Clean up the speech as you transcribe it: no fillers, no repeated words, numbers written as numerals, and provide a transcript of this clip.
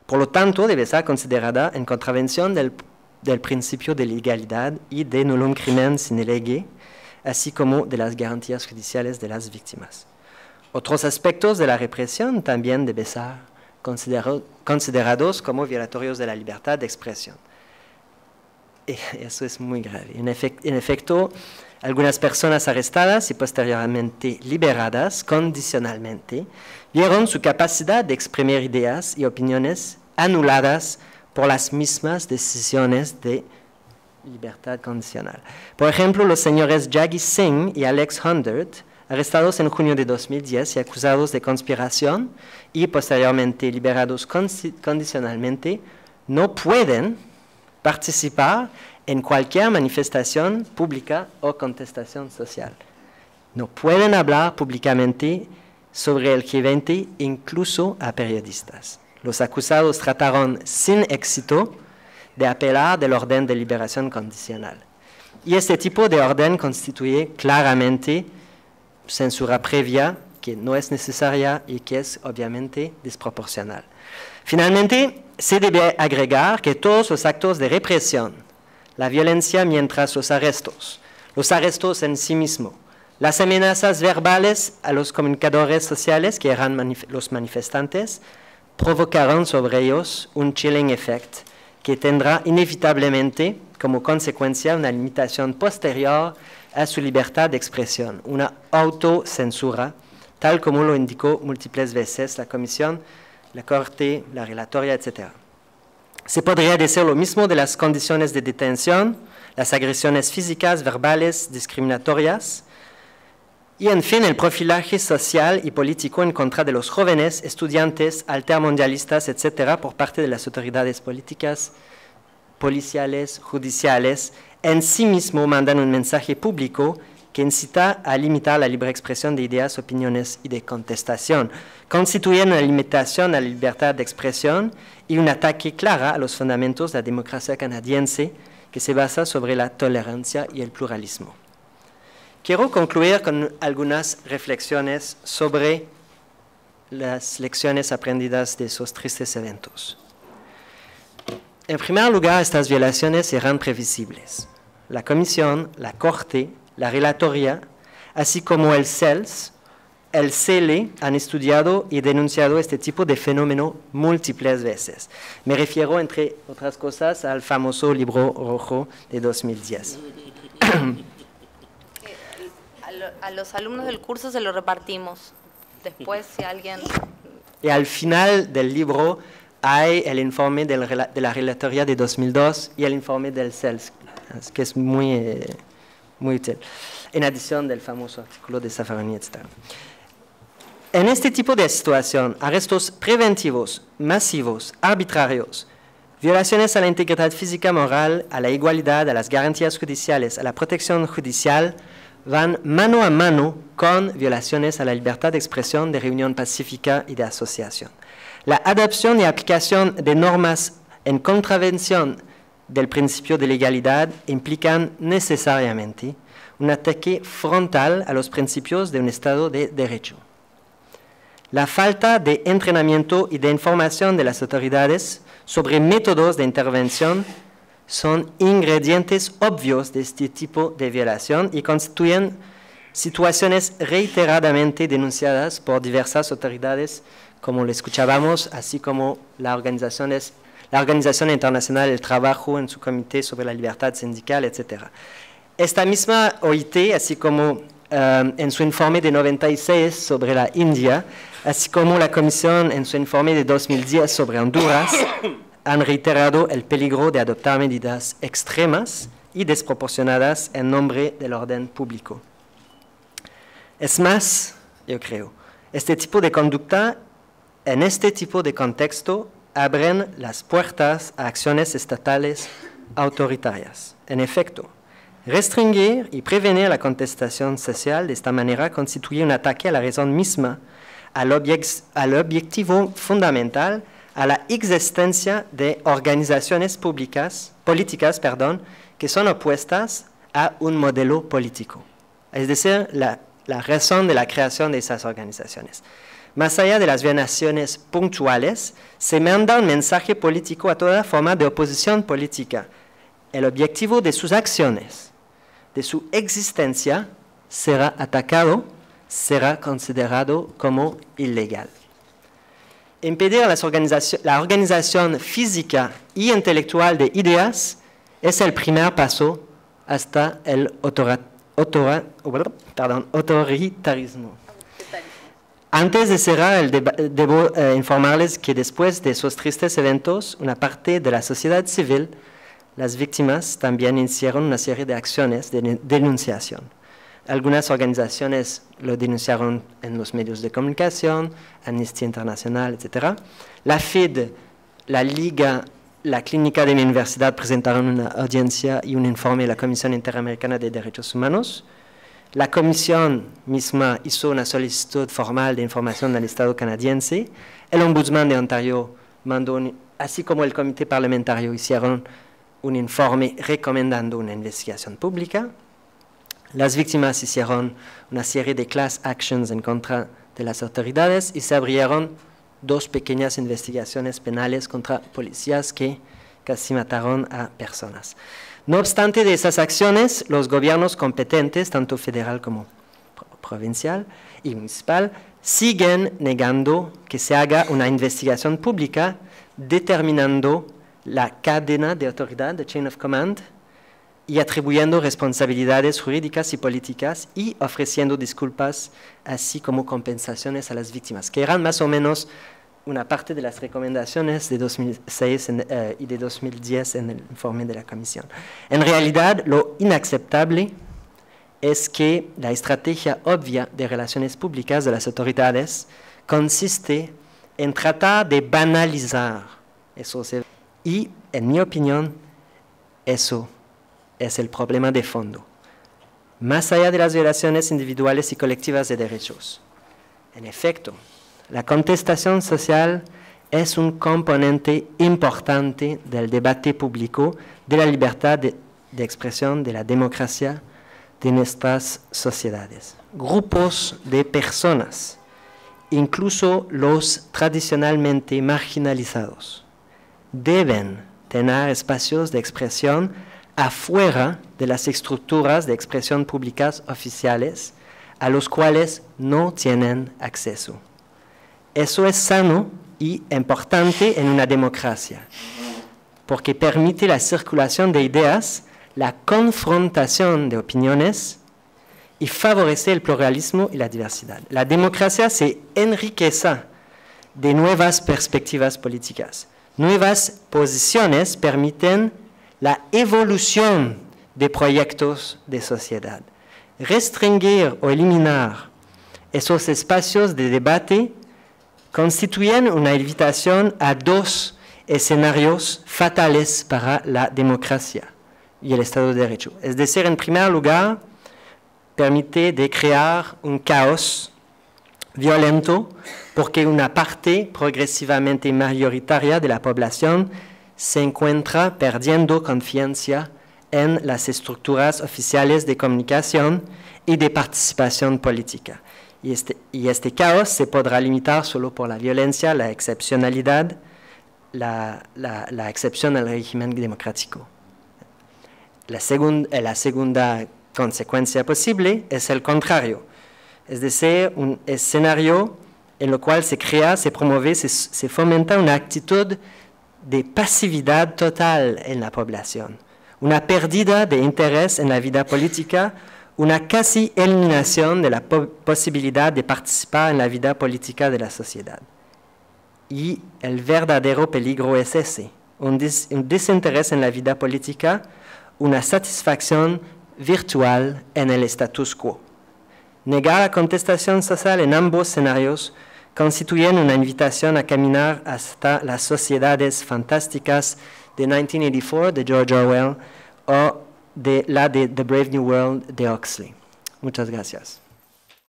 Por lo tanto, debe ser considerada en contravención del principio de legalidad y de nullum crimen sine lege, así como de las garantías judiciales de las víctimas. Otros aspectos de la represión también deben ser considerados como violatorios de la libertad de expresión. Y eso es muy grave. En efecto, algunas personas arrestadas y posteriormente liberadas condicionalmente vieron su capacidad de exprimir ideas y opiniones anuladas por las mismas decisiones de libertad condicional. Por ejemplo, los señores Jaggi Singh y Alex Hundert, arrestados en junio de 2010 y acusados de conspiración y posteriormente liberados condicionalmente, no pueden participar en cualquier manifestación pública o contestación social. No pueden hablar públicamente sobre el G20, incluso a periodistas. Los acusados trataron sin éxito de apelar del orden de liberación condicional. Y este tipo de orden constituye claramente censura previa, que no es necesaria y que es obviamente desproporcional. Finalmente, se debe agregar que todos los actos de represión, la violencia mientras los arrestos en sí mismos, las amenazas verbales a los comunicadores sociales que eran los manifestantes, provocaron sobre ellos un chilling effect que tendrá inevitablemente como consecuencia una limitación posterior a su libertad de expresión, una autocensura, tal como lo indicó múltiples veces la Comisión, la Corte, la Relatoria, etc. Se podría decir lo mismo de las condiciones de detención, las agresiones físicas, verbales, discriminatorias, y en fin, el profilaje social y político en contra de los jóvenes, estudiantes, altermundialistas, etc., por parte de las autoridades políticas, policiales, judiciales, en sí mismo mandan un mensaje público que incita a limitar la libre expresión de ideas, opiniones y de contestación. Constituyen una limitación a la libertad de expresión y un ataque claro a los fundamentos de la democracia canadiense que se basa sobre la tolerancia y el pluralismo. Quiero concluir con algunas reflexiones sobre las lecciones aprendidas de esos tristes eventos. En primer lugar, estas violaciones eran previsibles. La Comisión, la Corte, la Relatoría, así como el CELS, el CELE, han estudiado y denunciado este tipo de fenómeno múltiples veces. Me refiero, entre otras cosas, al famoso libro rojo de 2010. A los alumnos del curso se lo repartimos. Después, si alguien... Y al final del libro hay el informe de la Relatoría de 2002 y el informe del CELS, que es muy útil, en adición del famoso artículo de Zaffarani, etc. En este tipo de situación, arrestos preventivos, masivos, arbitrarios, violaciones a la integridad física moral, a la igualdad, a las garantías judiciales, a la protección judicial, van mano a mano con violaciones a la libertad de expresión, de reunión pacífica y de asociación. La adopción y aplicación de normas en contravención del principio de legalidad implican necesariamente un ataque frontal a los principios de un Estado de Derecho. La falta de entrenamiento y de información de las autoridades sobre métodos de intervención son ingredientes obvios de este tipo de violación y constituyen situaciones reiteradamente denunciadas por diversas autoridades, como lo escuchábamos, así como la Organización Internacional del Trabajo en su Comité sobre la Libertad Sindical, etc. Esta misma OIT, así como en su informe de 96 sobre la India, así como la Comisión en su informe de 2010 sobre Honduras, han reiterado el peligro de adoptar medidas extremas y desproporcionadas en nombre del orden público. Es más, yo creo, este tipo de conducta, en este tipo de contexto, abren las puertas a acciones estatales autoritarias. En efecto, restringir y prevenir la contestación social de esta manera constituye un ataque a la razón misma, al objetivo fundamental, a la existencia de organizaciones políticas, que son opuestas a un modelo político. Es decir, la razón de la creación de esas organizaciones. Más allá de las violaciones puntuales, se manda un mensaje político a toda forma de oposición política. El objetivo de sus acciones, de su existencia, será atacado, será considerado como ilegal. Impedir la organización física y intelectual de ideas es el primer paso hasta el autoritarismo. Antes de cerrar, debo informarles que después de esos tristes eventos, una parte de la sociedad civil, las víctimas, también iniciaron una serie de acciones de denunciación. Algunas organizaciones lo denunciaron en los medios de comunicación, Amnistía Internacional, etc. La FID, la Liga, la Clínica de mi universidad presentaron una audiencia y un informe a la Comisión Interamericana de Derechos Humanos. La Comisión misma hizo una solicitud formal de información al Estado canadiense. El Ombudsman de Ontario mandó, así como el Comité Parlamentario, hicieron un informe recomendando una investigación pública. Las víctimas hicieron una serie de class actions en contra de las autoridades y se abrieron 2 pequeñas investigaciones penales contra policías que casi mataron a personas. No obstante de esas acciones, los gobiernos competentes, tanto federal como provincial y municipal, siguen negando que se haga una investigación pública determinando la cadena de autoridad, the chain of command, y atribuyendo responsabilidades jurídicas y políticas y ofreciendo disculpas, así como compensaciones a las víctimas, que eran más o menos una parte de las recomendaciones de 2006 y de 2010 en el informe de la Comisión. En realidad, lo inaceptable es que la estrategia obvia de relaciones públicas de las autoridades consiste en tratar de banalizar eso. Y, en mi opinión, eso es el problema de fondo, más allá de las violaciones individuales y colectivas de derechos. En efecto, la contestación social es un componente importante del debate público de la libertad de expresión, de la democracia de nuestras sociedades. Grupos de personas, incluso los tradicionalmente marginalizados, deben tener espacios de expresión afuera de las estructuras de expresión públicas oficiales a los cuales no tienen acceso. Eso es sano y importante en una democracia, porque permite la circulación de ideas, la confrontación de opiniones y favorece el pluralismo y la diversidad. La democracia se enriquece de nuevas perspectivas políticas. Nuevas posiciones permiten la evolución de proyectos de sociedad. Restringir o eliminar esos espacios de debate constituyen una invitación a 2 escenarios fatales para la democracia y el Estado de Derecho. Es decir, en primer lugar, permite de crear un caos violento porque una parte progresivamente mayoritaria de la población se encuentra perdiendo confianza en las estructuras oficiales de comunicación y de participación política. Y este caos se podrá limitar solo por la violencia, la excepcionalidad, la excepción al régimen democrático. La segunda consecuencia posible es el contrario, es decir, un escenario en el cual se crea, se promueve, se fomenta una actitud de pasividad total en la población, una pérdida de interés en la vida política, una casi eliminación de la posibilidad de participar en la vida política de la sociedad. Y el verdadero peligro es ese, un desinterés en la vida política, una satisfacción virtual en el status quo. Negar la contestación social en ambos escenarios constituyen una invitación a caminar hasta las sociedades fantásticas de 1984 de George Orwell o de la de The Brave New World de Huxley. Muchas gracias.